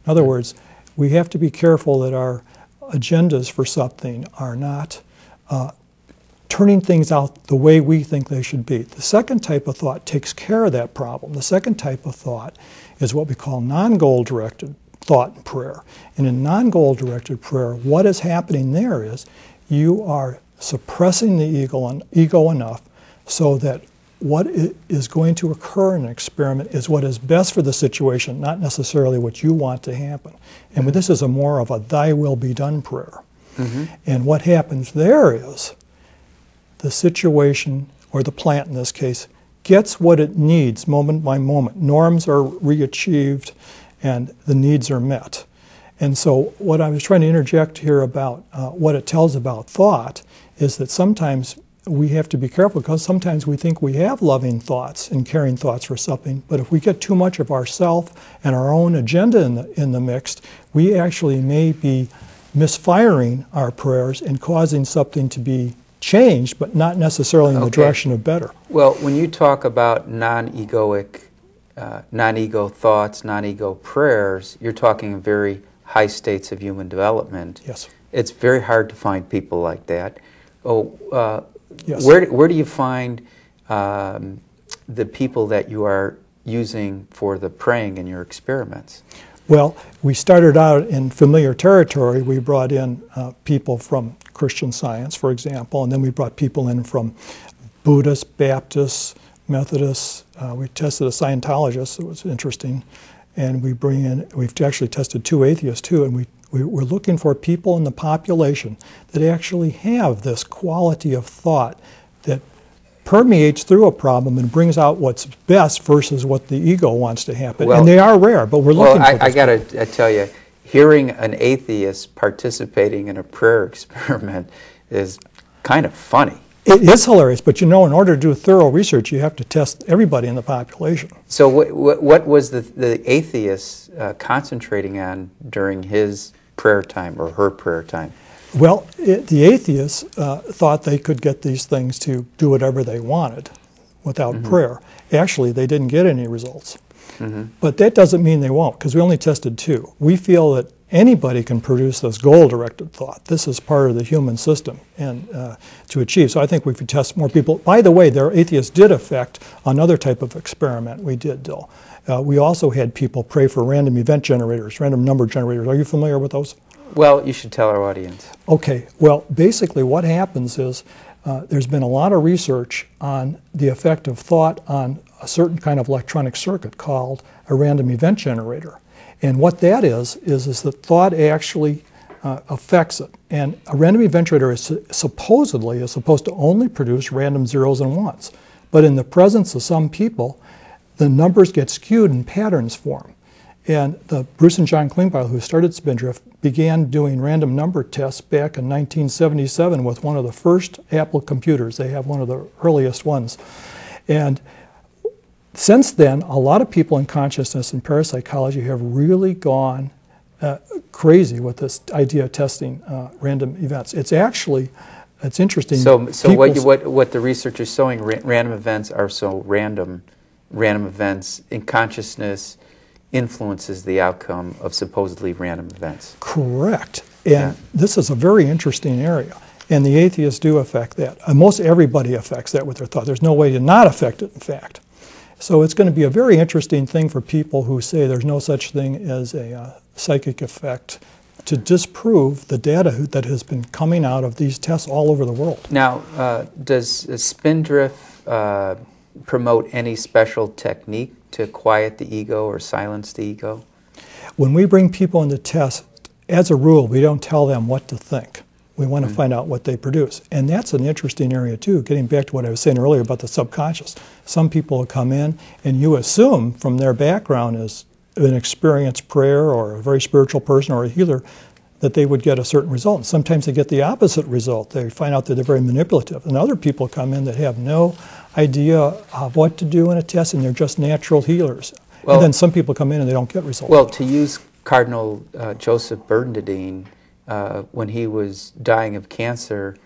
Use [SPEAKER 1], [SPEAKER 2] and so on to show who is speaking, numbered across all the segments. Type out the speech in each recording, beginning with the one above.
[SPEAKER 1] In other words, we have to be careful that our agendas for something are not turning things out the way we think they should be. The second type of thought takes care of that problem. The second type of thought is what we call non-goal-directed thought and prayer. And in non-goal-directed prayer, what is happening there is you are suppressing the ego enough so that what is going to occur in an experiment is what is best for the situation, not necessarily what you want to happen. And this is more of a thy will be done prayer. And what happens there is the situation, or the plant in this case, gets what it needs moment by moment. Norms are re-achieved and the needs are met. And so what I was trying to interject here about what it tells about thought is that sometimes we have to be careful, because sometimes we think we have loving thoughts and caring thoughts for something, but if we get too much of ourself and our own agenda in the mix, we actually may be misfiring our prayers and causing something to be changed, but not necessarily in the direction of better.
[SPEAKER 2] Well, when you talk about non-egoic, non-ego thoughts, non-ego prayers, you're talking very high states of human development.
[SPEAKER 1] Yes.
[SPEAKER 2] It's very hard to find people like that.
[SPEAKER 1] Yes.
[SPEAKER 2] Where do you find the people that you are using for the praying in your experiments?
[SPEAKER 1] Well, we started out in familiar territory. We brought in people from Christian Science, for example, and then we brought people in from Buddhists, Baptists, Methodists. We tested a Scientologist. It was interesting. And we've actually tested 2 atheists too, and we're looking for people in the population that actually have this quality of thought that permeates through a problem and brings out what's best versus what the ego wants to happen.
[SPEAKER 2] Well,
[SPEAKER 1] and they are rare, but we're looking for this.
[SPEAKER 2] I got to tell you, hearing an atheist participating in a prayer experiment is kind of funny.
[SPEAKER 1] It is hilarious, but in order to do thorough research, you have to test everybody in the population.
[SPEAKER 2] So what was the atheist concentrating on during his prayer time or her prayer time?
[SPEAKER 1] Well, the atheists thought they could get these things to do whatever they wanted without prayer. Actually, they didn't get any results. But that doesn't mean they won't, because we only tested 2. We feel that anybody can produce this goal-directed thought. This is part of the human system and to achieve. So I think we could test more people. By the way, their atheists did affect another type of experiment we did, though. We also had people pray for random event generators, random number generators. Are you familiar with those?
[SPEAKER 2] Well, you should tell our audience.
[SPEAKER 1] Okay. Well, basically what happens is there's been a lot of research on the effect of thought on a certain kind of electronic circuit called a random event generator. And what that is that thought actually affects it. And a random event generator is supposedly supposed to only produce random zeros and ones. But in the presence of some people, the numbers get skewed and patterns form. And Bruce and John Klingbeil, who started Spindrift, began doing random number tests back in 1977 with one of the first Apple computers. They have one of the earliest ones. And since then, a lot of people in consciousness and parapsychology have really gone crazy with this idea of testing random events. It's interesting.
[SPEAKER 2] So what the research is showing, random events are so random. Random events in consciousness influences the outcome of supposedly random events.
[SPEAKER 1] Correct. And this is a very interesting area. And the atheists do affect that. Most everybody affects that with their thought. There's no way to not affect it, in fact. So it's going to be a very interesting thing for people who say there's no such thing as a psychic effect to disprove the data that has been coming out of these tests all over the world.
[SPEAKER 2] Now, does Spindrift promote any special technique to quiet the ego or silence the ego?
[SPEAKER 1] When we bring people into test, as a rule, we don't tell them what to think. We want to find out what they produce. And that's an interesting area, too, getting back to what I was saying earlier about the subconscious. Some people will come in, and you assume from their background as an experienced prayer or a very spiritual person or a healer that they would get a certain result. And sometimes they get the opposite result. They find out that they're very manipulative. And other people come in that have no idea of what to do in a test, and they're just natural healers. Well, and then some people come in and they don't get results.
[SPEAKER 2] Well, to use Cardinal Joseph Bernardine, when he was dying of cancer,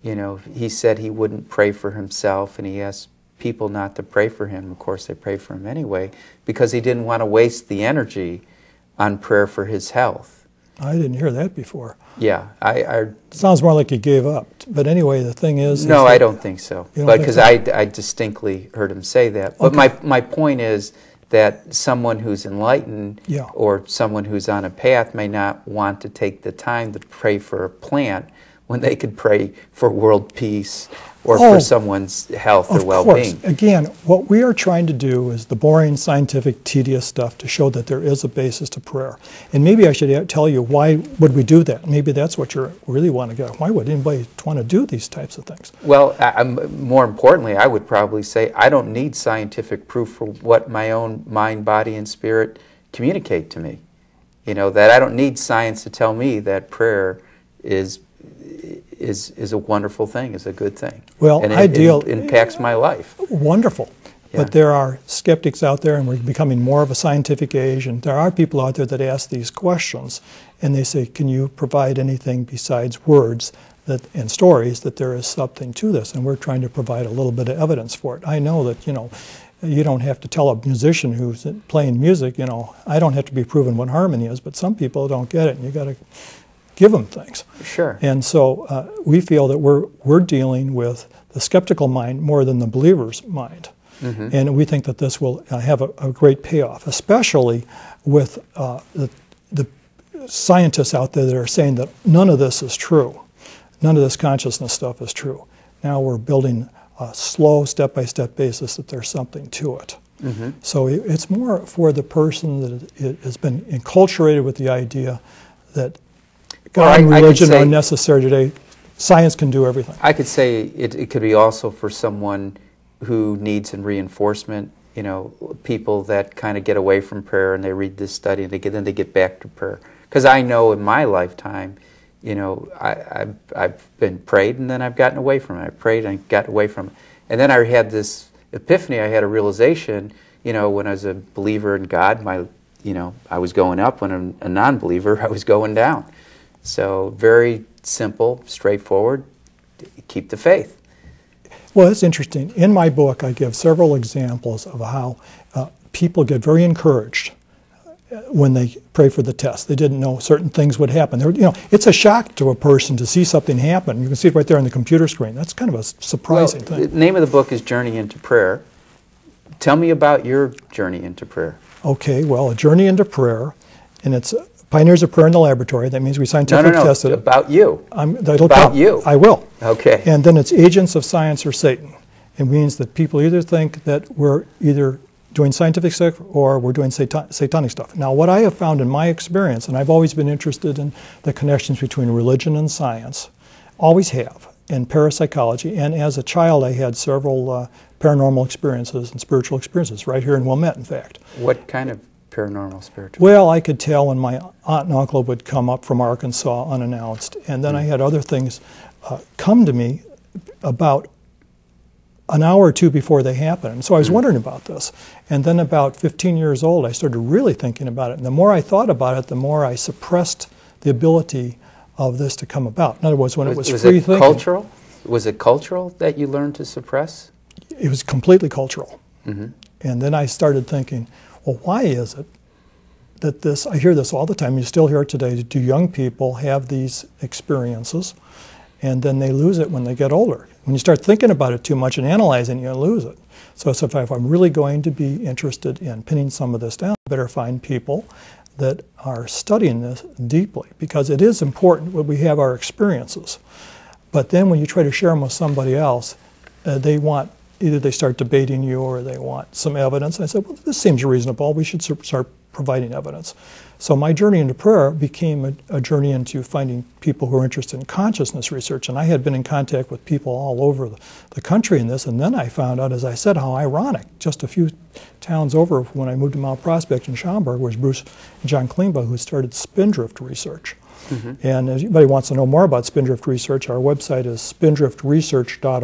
[SPEAKER 2] he said he wouldn't pray for himself, and he asked people not to pray for him. Of course, they prayed for him anyway, because he didn't want to waste the energy on prayer for his health.
[SPEAKER 1] I didn't hear that before.
[SPEAKER 2] Yeah,
[SPEAKER 1] Sounds more like he gave up. But anyway, the thing is...
[SPEAKER 2] No, I don't think so. Because
[SPEAKER 1] so?
[SPEAKER 2] I distinctly heard him say that. But
[SPEAKER 1] Okay.
[SPEAKER 2] my point is that someone who's enlightened
[SPEAKER 1] Yeah.
[SPEAKER 2] or someone who's on a path may not want to take the time to pray for a plant when they could pray for world peace or for someone's health or well-being.
[SPEAKER 1] Of course. Again, what we are trying to do is the boring, scientific, tedious stuff to show that there is a basis to prayer. And maybe I should tell you, why would we do that? Maybe that's what you really want to get. Why would anybody want to do these types of things?
[SPEAKER 2] Well, more importantly, I would probably say I don't need scientific proof for what my own mind, body, and spirit communicate to me. You know, that I don't need science to tell me that prayer is a wonderful thing, is a good thing.
[SPEAKER 1] Well,
[SPEAKER 2] and
[SPEAKER 1] it
[SPEAKER 2] impacts my life.
[SPEAKER 1] Wonderful.
[SPEAKER 2] Yeah.
[SPEAKER 1] But there are skeptics out there, and we're becoming more of a scientific age, and there are people out there that ask these questions, and they say, can you provide anything besides words and stories that there is something to this? And we're trying to provide a little bit of evidence for it. I know that, you don't have to tell a musician who's playing music, I don't have to be proven what harmony is, but some people don't get it, and you got to give them things.
[SPEAKER 2] Sure.
[SPEAKER 1] And so we feel that we're dealing with the skeptical mind more than the believer's mind. Mm-hmm. And we think that this will have a great payoff, especially with the scientists out there that are saying that none of this is true. None of this consciousness stuff is true. Now we're building a slow, step-by-step basis that there's something to it. Mm-hmm. So it's more for the person that has been enculturated with the idea that God and religion are necessary today. Science can do everything.
[SPEAKER 2] I could say it could be also for someone who needs some reinforcement, people that kind of get away from prayer and they read this study and then they get back to prayer. Because I know in my lifetime, I've been prayed and then I've gotten away from it. I prayed and got away from it. And then I had this epiphany, I had a realization, when I was a believer in God, I was going up. When I'm a non-believer, I was going down. So very simple, straightforward, keep the faith.
[SPEAKER 1] Well, it's interesting. In my book, I give several examples of how people get very encouraged when they pray for the test. They didn't know certain things would happen. It's a shock to a person to see something happen. You can see it right there on the computer screen. That's kind of a surprising thing.
[SPEAKER 2] The name of the book is Journey into Prayer. Tell me about your journey into prayer.
[SPEAKER 1] Okay, well, a journey into prayer, and it's Pioneers of Prayer in the Laboratory. That means we scientifically tested it.
[SPEAKER 2] About you.
[SPEAKER 1] You. I will.
[SPEAKER 2] Okay.
[SPEAKER 1] And then it's Agents of Science or Satan. It means that people either think that we're either doing scientific stuff or we're doing satanic stuff. Now, what I have found in my experience, and I've always been interested in the connections between religion and science, always have, in parapsychology, and as a child I had several paranormal experiences and spiritual experiences, right here in Wilmette, in fact.
[SPEAKER 2] What kind of paranormal, spiritual?
[SPEAKER 1] Well, I could tell when my aunt and uncle would come up from Arkansas unannounced, and then I had other things come to me about an hour or two before they happened. And so I was wondering about this. And then about 15 years old, I started really thinking about it. And the more I thought about it, the more I suppressed the ability of this to come about. In other words, when it was free thinking.
[SPEAKER 2] Cultural? Was it cultural that you learned to suppress?
[SPEAKER 1] It was completely cultural.
[SPEAKER 2] Mm-hmm.
[SPEAKER 1] And then I started thinking, well, why is it that this, I hear this all the time, you still hear it today, do young people have these experiences and then they lose it when they get older? When you start thinking about it too much and analyzing, you lose it. So if I'm really going to be interested in pinning some of this down, I better find people that are studying this deeply, because it is important when we have our experiences. But then when you try to share them with somebody else, either they start debating you or they want some evidence. And I said, well, this seems reasonable. We should start providing evidence. So my journey into prayer became a journey into finding people who are interested in consciousness research. And I had been in contact with people all over the country in this. And then I found out, as I said, how ironic. Just a few towns over, when I moved to Mount Prospect in Schaumburg, was Bruce and John Klingba, who started Spindrift Research. Mm-hmm. And if anybody wants to know more about Spindrift Research, our website is spindriftresearch.org.